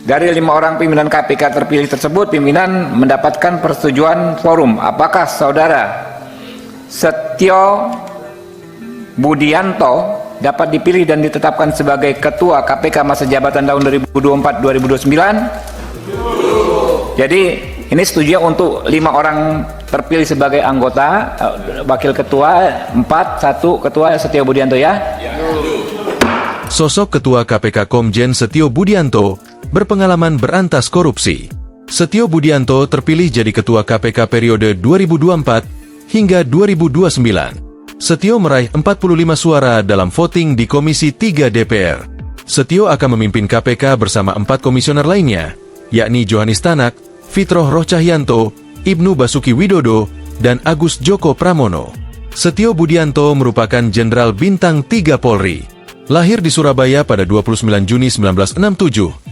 Dari 5 orang pimpinan KPK terpilih tersebut, pimpinan mendapatkan persetujuan forum. Apakah saudara Setio Budianto dapat dipilih dan ditetapkan sebagai Ketua KPK masa jabatan tahun 2024-2029? Jadi ini setuju untuk 5 orang terpilih sebagai anggota, wakil ketua 4, 1 ketua Setio Budianto ya. Sosok Ketua KPK Komjen Setio Budianto berpengalaman berantas korupsi. Setio Budianto terpilih jadi Ketua KPK periode 2024 hingga 2029. Setio meraih 45 suara dalam voting di Komisi 3 DPR. Setio akan memimpin KPK bersama 4 komisioner lainnya, yakni Johanis Tanak, Fitroh Roh Cahyanto, Ibnu Basuki Widodo, dan Agus Joko Pramono. Setio Budianto merupakan Jenderal Bintang 3 Polri. Lahir di Surabaya pada 29 Juni 1967,